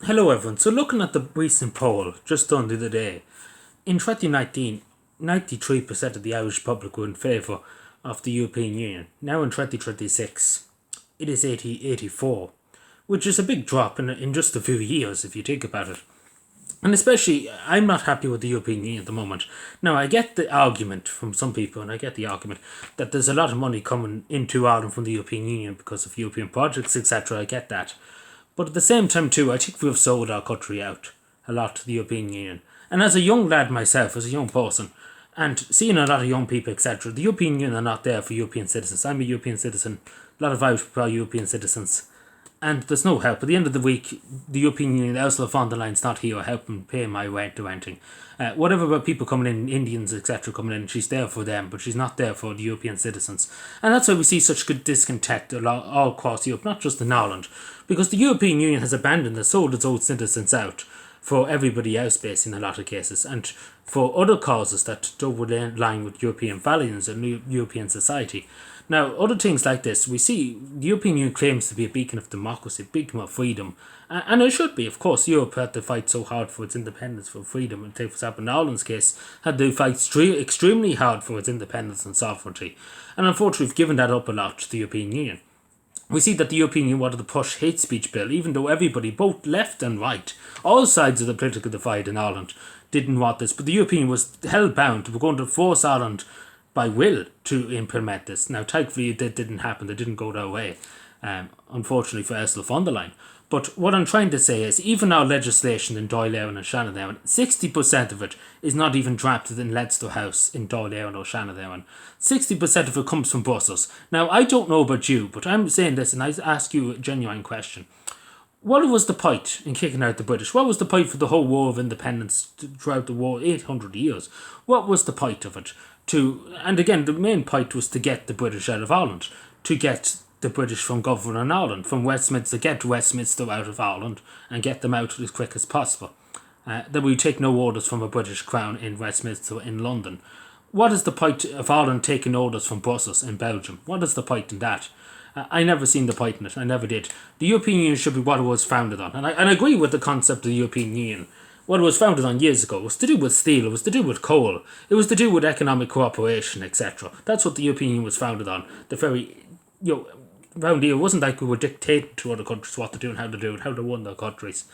Hello everyone. So looking at the recent poll just done the other day, in 2019, 93% of the Irish public were in favour of the European Union. Now in 2026, it is 84, which is a big drop in just a few years if you think about it. And especially, I'm not happy with the European Union at the moment. Now, I get the argument from some people, and I get the argument that there's a lot of money coming into Ireland from the European Union because of European projects, etc. I get that. But at the same time, too, I think we've sold our country out a lot to the European Union. And as a young lad myself, as a young person, and seeing a lot of young people, etc., the European Union are not there for European citizens. I'm a European citizen. A lot of Irish people are European citizens. And there's no help. At the end of the week, the European Union, Ursula von der Leyen's not here helping pay my rent or anything. Whatever about people coming in, Indians, etc., coming in, she's there for them, but she's not there for the European citizens. And that's why we see such good discontent all across Europe, not just in Ireland, because the European Union has abandoned and sold its own citizens out for everybody else, basically, in a lot of cases, and for other causes that don't align with European values and European society. Now, other things like this, we see the European Union claims to be a beacon of democracy, a beacon of freedom, and it should be. Of course, Europe had to fight so hard for its independence, for freedom, and take, for example, in Ireland's case, had to fight extremely hard for its independence and sovereignty. And unfortunately, we've given that up a lot to the European Union. We see that the European Union wanted to push hate speech bill, even though everybody, both left and right, all sides of the political divide in Ireland, didn't want this. But the European Union was hell bound to going to force Ireland by will to implement this. Now, thankfully, it didn't happen. It didn't go that way, unfortunately for Ursula von der Leyen. But what I'm trying to say is, even our legislation in Dáil Éireann and Shannon Éireann, 60% of it is not even drafted in Leinster House in Dáil Éireann or Shannon Éireann. 60% of it comes from Brussels. Now, I don't know about you, but I'm saying this, and I ask you a genuine question. What was the point in kicking out the British? What was the point for the whole War of Independence throughout the war, 800 years? What was the point of it? And again, the main point was to get the British out of Ireland, to get the British from governing Ireland, from Westminster, get Westminster out of Ireland and get them out as quick as possible. That we take no orders from a British crown in Westminster in London. What is the point of Ireland taking orders from Brussels in Belgium? What is the point in that? I never seen the point in it. I never did. The European Union should be what it was founded on. And I agree with the concept of the European Union. What it was founded on years ago was to do with steel, it was to do with coal, it was to do with economic cooperation, etc. That's what the European Union was founded on. The very, around here, it wasn't like we were dictating to other countries what to do and how to do it, how to run their countries.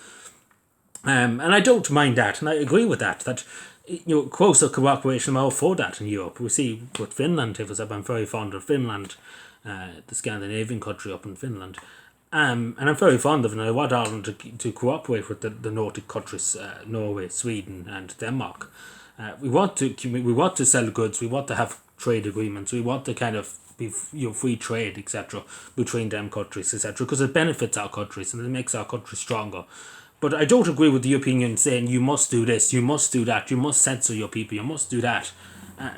And I don't mind that, and I agree with that, closer cooperation, I'm all for that in Europe. We see with Finland, I'm very fond of Finland, the Scandinavian country up in Finland. And I'm very fond of it, and I want Ireland to cooperate with the Nordic countries, Norway, Sweden, and Denmark. We want to sell goods. We want to have trade agreements. We want to kind of be free trade, etc., between them countries, etc., because it benefits our countries and it makes our country stronger. But I don't agree with the European Union saying you must do this, you must do that, you must censor your people, you must do that.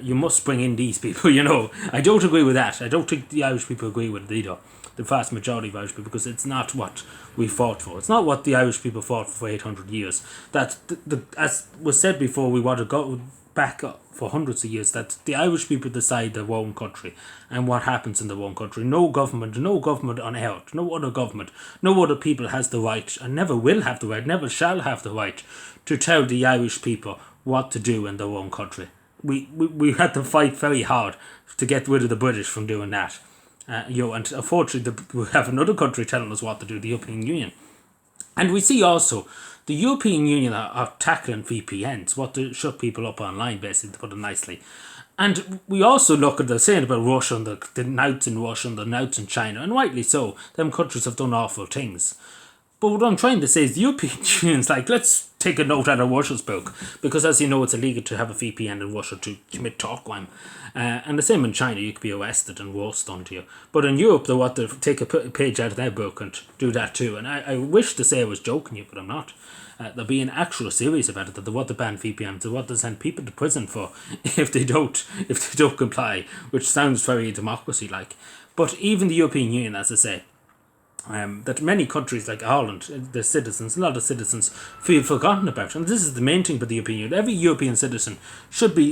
You must bring in these people, I don't agree with that. I don't think the Irish people agree with it either. The vast majority of Irish people, because it's not what we fought for. It's not what the Irish people fought for 800 years. That, as was said before, we want to go back for hundreds of years, that the Irish people decide their own country and what happens in their own country. No government on earth, no other government, no other people has the right, and never will have the right, never shall have the right, to tell the Irish people what to do in their own country. We had to fight very hard to get rid of the British from doing that. And unfortunately, we have another country telling us what to do, the European Union. And we see also the European Union are tackling VPNs, what to shut people up online, basically, to put it nicely. And we also look at the saying about Russia and the nouts in Russia and the nouts in China, and rightly so. Them countries have done awful things. But what I'm trying to say is the European Union's like, let's take a note out of Russia's book, because as you know, it's illegal to have a VPN in Russia to commit talk crime. And the same in China, you could be arrested and worse done to you. But in Europe, they want to take a page out of their book and do that too. And I wish to say I was joking you, but I'm not. They're being actually serious about it, that they want to ban VPNs, they want to send people to prison for if they don't comply, which sounds very democracy-like. But even the European Union, as I say, that many countries like Ireland, the citizens, a lot of citizens feel forgotten about. And this is the main thing with the European Union. Every European citizen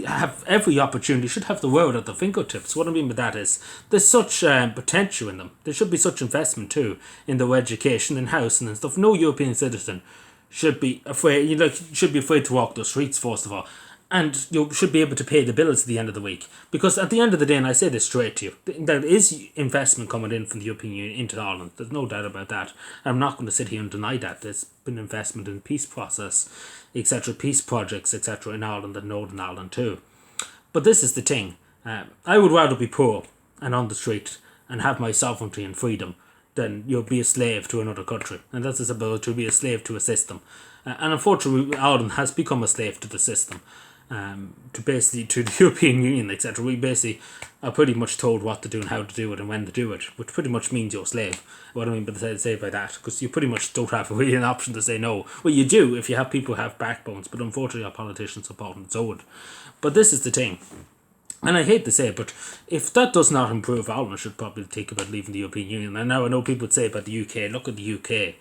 have every opportunity, should have the world at their fingertips. What I mean by that is there's such potential in them. There should be such investment too in their education and housing and stuff. No European citizen should be afraid. Should be afraid to walk the streets first of all, and you should be able to pay the bills at the end of the week. Because at the end of the day, and I say this straight to you, there is investment coming in from the European Union into Ireland. There's no doubt about that. I'm not going to sit here and deny that. There's been investment in peace process, etc., peace projects, etc., in Ireland and Northern Ireland too. But this is the thing. I would rather be poor and on the street and have my sovereignty and freedom than you'll be a slave to another country. And that's about to be a slave to a system. And unfortunately, Ireland has become a slave to the system. To the European Union, etc. We basically are pretty much told what to do and how to do it and when to do it, which pretty much means you're a slave. What I mean by that, because you pretty much don't have really an option to say no. Well, you do if you have people who have backbones, but unfortunately our politicians are bought and sold. But this is the thing, and I hate to say it, but if that does not improve, Ireland should probably think about leaving the European Union. And now I know people would say about the UK, look at the UK,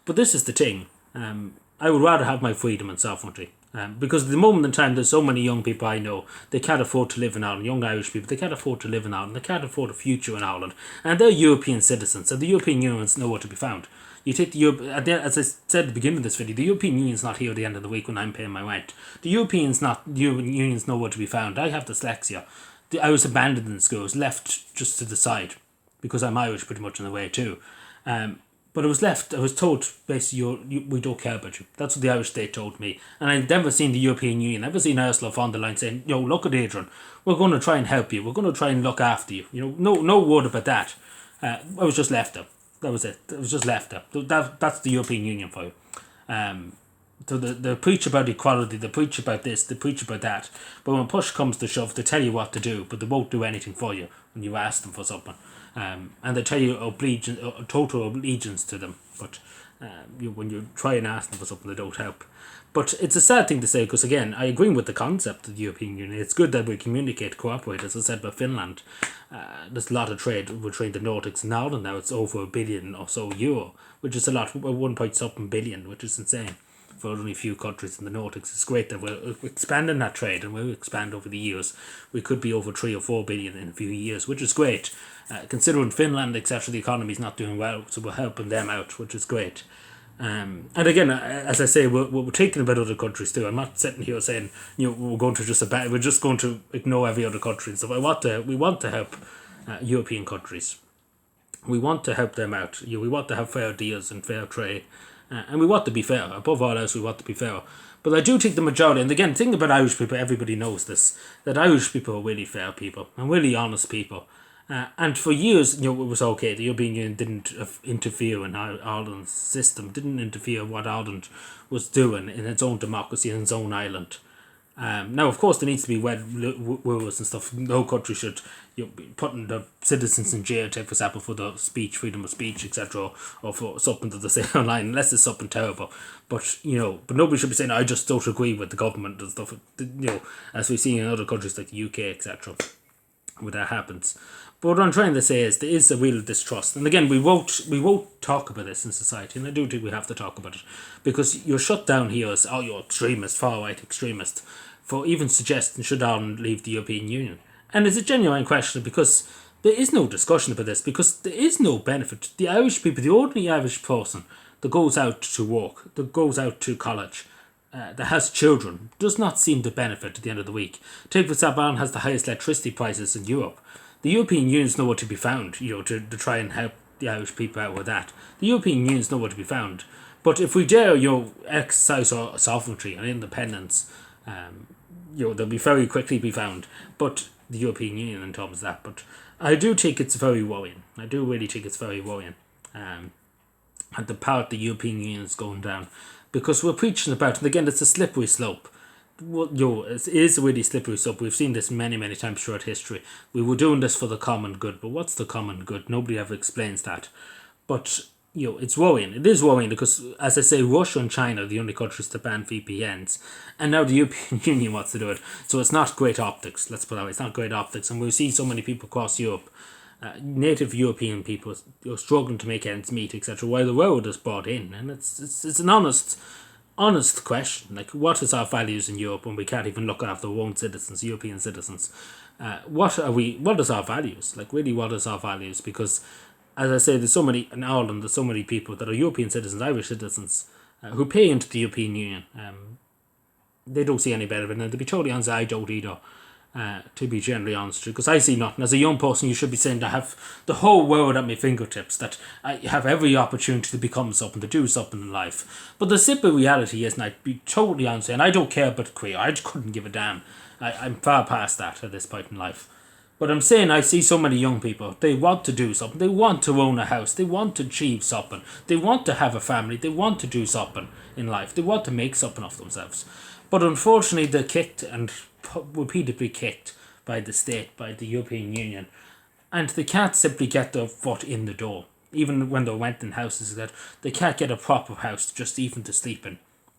but this is the thing. I would rather have my freedom and sovereignty. Because at the moment in time, there's so many young people I know, they can't afford to live in Ireland, young Irish people, they can't afford to live in Ireland, they can't afford a future in Ireland, and they're European citizens, and the European Union's nowhere to be found. You take as I said at the beginning of this video, the European Union's not here at the end of the week when I'm paying my rent. The European Union's nowhere to be found. I have dyslexia. I was abandoned in schools, left just to the side, because I'm Irish pretty much in the way too. But I was told, basically, we don't care about you. That's what the Irish state told me. And I've never seen the European Union, never seen Ursula von der Leyen saying, look at Adrian, we're going to try and help you, we're going to try and look after you. No word about that. I was just left there. That was it. I was just left there. That's the European Union for you. So they preach about equality, they preach about this, they preach about that. But when push comes to shove, they tell you what to do, but they won't do anything for you when you ask them for something. And they tell you total allegiance to them, but when you try and ask them for something, they don't help. But it's a sad thing to say, because again, I agree with the concept of the European Union. It's good that we communicate, cooperate. As I said about Finland, there's a lot of trade between the Nordics and Ireland now. It's over €1 billion or so, which is a lot, 1.something billion, which is insane for only a few countries in the Nordics. It's great that we're expanding that trade, and we'll expand over the years. We could be over 3 or 4 billion in a few years, which is great. Considering Finland, etc., the economy is not doing well, so we're helping them out, which is great. And again, as I say, we're thinking about other countries too. I'm not sitting here saying we're just going to ignore every other country and stuff. We want to help European countries. We want to help them out. We want to have fair deals and fair trade. And we want to be fair. Above all else, we want to be fair. But I do think the majority, and again, the thing about Irish people, everybody knows this, that Irish people are really fair people and really honest people. And for years, it was okay. The European Union didn't interfere in Ireland's system, didn't interfere in what Ireland was doing in its own democracy, in its own island. Now, of course, there needs to be rules and stuff. No country should be putting the citizens in jail, for example, for the freedom of speech, etc., or for something that they say online, unless it's something terrible. But nobody should be saying, I just don't agree with the government and stuff. As we see in other countries like the UK, etc., where that happens. But what I'm trying to say is there is a real distrust. And again, we won't talk about this in society, and I do think we have to talk about it. Because you're shut down here as, you're extremist, far-right extremist, for even suggesting should Ireland leave the European Union. And it's a genuine question, because there is no discussion about this, because there is no benefit. The Irish people, the ordinary Irish person that goes out to work, that goes out to college, that has children, does not seem to benefit at the end of the week. Take for example, Ireland has the highest electricity prices in Europe. The European Union is nowhere to be found, to try and help the Irish people out with that. The European Union is nowhere to be found. But if we dare, exercise our sovereignty and independence, they'll be very quickly be found. But the European Union in terms of that. But I do think it's very worrying. I do really think it's very worrying. At the part the European Union is going down. Because we're preaching about, and again, it's a slippery slope. It is a really slippery slope. We've seen this many, many times throughout history. We were doing this for the common good, but what's the common good? Nobody ever explains that. But, it's worrying. It is worrying because, as I say, Russia and China are the only countries to ban VPNs. And now the European Union wants to do it. So it's not great optics, let's put it that way. It's not great optics. And we see so many people across Europe native European people are struggling to make ends meet, etc., while the world is brought in. And it's an honest question. Like, what is our values in Europe when we can't even look after our own citizens, European citizens? What is our values? Like, really, what is our values? Because, as I say, there's so many, in Ireland, there's so many people that are European citizens, Irish citizens, who pay into the European Union. They don't see any benefit. And to be totally honest, I don't either. To be generally honest with you, because I see nothing. As a young person, you should be saying, I have the whole world at my fingertips, that I have every opportunity to become something, to do something in life. But the simple reality is, and I'd be totally honest, and I don't care about career, I just couldn't give a damn. I'm far past that at this point in life. But I'm saying, I see so many young people, they want to do something, they want to own a house, they want to achieve something, they want to have a family, they want to do something in life, they want to make something of themselves. But unfortunately, they're kicked and repeatedly kicked by the state, by the European Union, and they can't simply get their foot in the door. Even when they're renting houses, that they can't get a proper house just even to sleep in,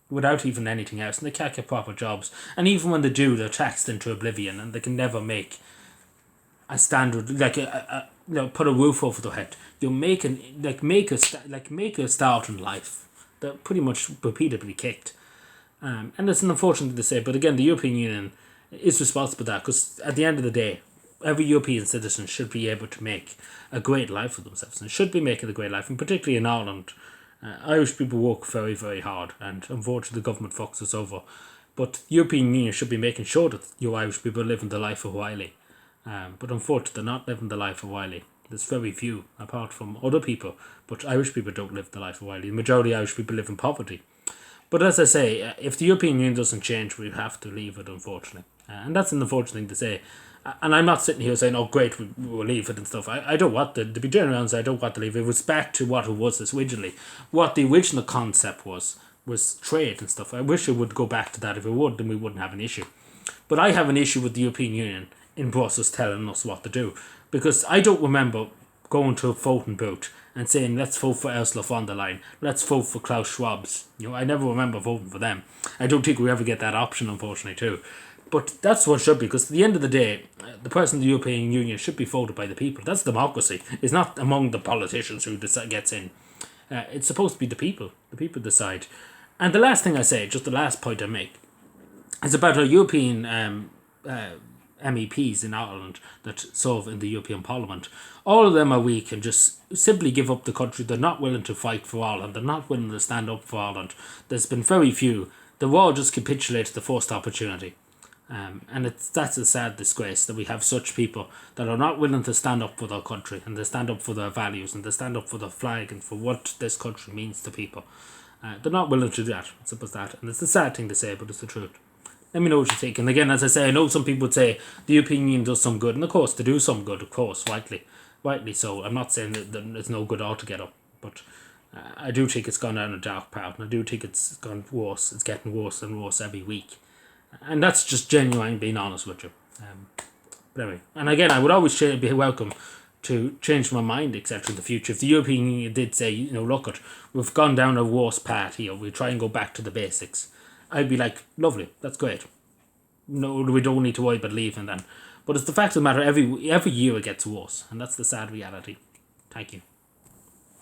without even anything else, and they can't get proper jobs. And even when they do, they're taxed into oblivion, and they can never make a standard, like put a roof over their head. You're making make a start in life. They're pretty much repeatedly kicked. And it's an unfortunate thing to say, but again, the European Union is responsible for that, because at the end of the day, every European citizen should be able to make a great life for themselves, and should be making a great life, and particularly in Ireland, Irish people work very, very hard, and unfortunately the government fucks us over. But the European Union should be making sure that your Irish people are living the life of Wiley. But unfortunately, they're not living the life of Wiley. There's very few, apart from other people, but Irish people don't live the life of Wiley. The majority of Irish people live in poverty. But as I say, if the European Union doesn't change, we have to leave it, unfortunately. And that's an unfortunate thing to say. And I'm not sitting here saying, oh, great, we'll leave it and stuff. I don't want to be genuine honest, I don't want to leave it. It was back to what it was originally. What the original concept was trade and stuff. I wish it would go back to that. If it would, then we wouldn't have an issue. But I have an issue with the European Union in Brussels telling us what to do. Because I don't remember going to a voting booth and saying, let's vote for Ursula von der Leyen, let's vote for Klaus Schwab's. I never remember voting for them. I don't think we ever get that option, unfortunately, too. But that's what it should be, because at the end of the day, the president of the European Union should be voted by the people. That's democracy. It's not among the politicians who gets in. It's supposed to be the people. The people decide. And the last thing I say, just the last point I make, is about our European MEPs in Ireland that serve in the European Parliament. All of them are weak and just simply give up the country. They're not willing to fight for Ireland. They're not willing to stand up for Ireland. There's been very few. The war just capitulated the first opportunity. And that's a sad disgrace that we have such people that are not willing to stand up for their country, and they stand up for their values, and they stand up for their flag and for what this country means to people. They're not willing to do that. It's simple as that. And it's a sad thing to say, but it's the truth. Let me know what you think. And again, as I say, I know some people would say the European Union does some good, and of course they do some good, of course, rightly so. I'm not saying that it's no good altogether, but I do think it's gone down a dark path, and I do think it's gone worse. It's getting worse and worse every week. And that's just genuine being honest with you. But anyway, and again, I would always be welcome to change my mind, etc. in the future. If the European Union did say, look, we've gone down a worse path here, we'll try and go back to the basics, I'd be like, lovely, that's great. No, we don't need to worry about leaving then. But it's the fact of the matter, every year it gets worse, and that's the sad reality. Thank you.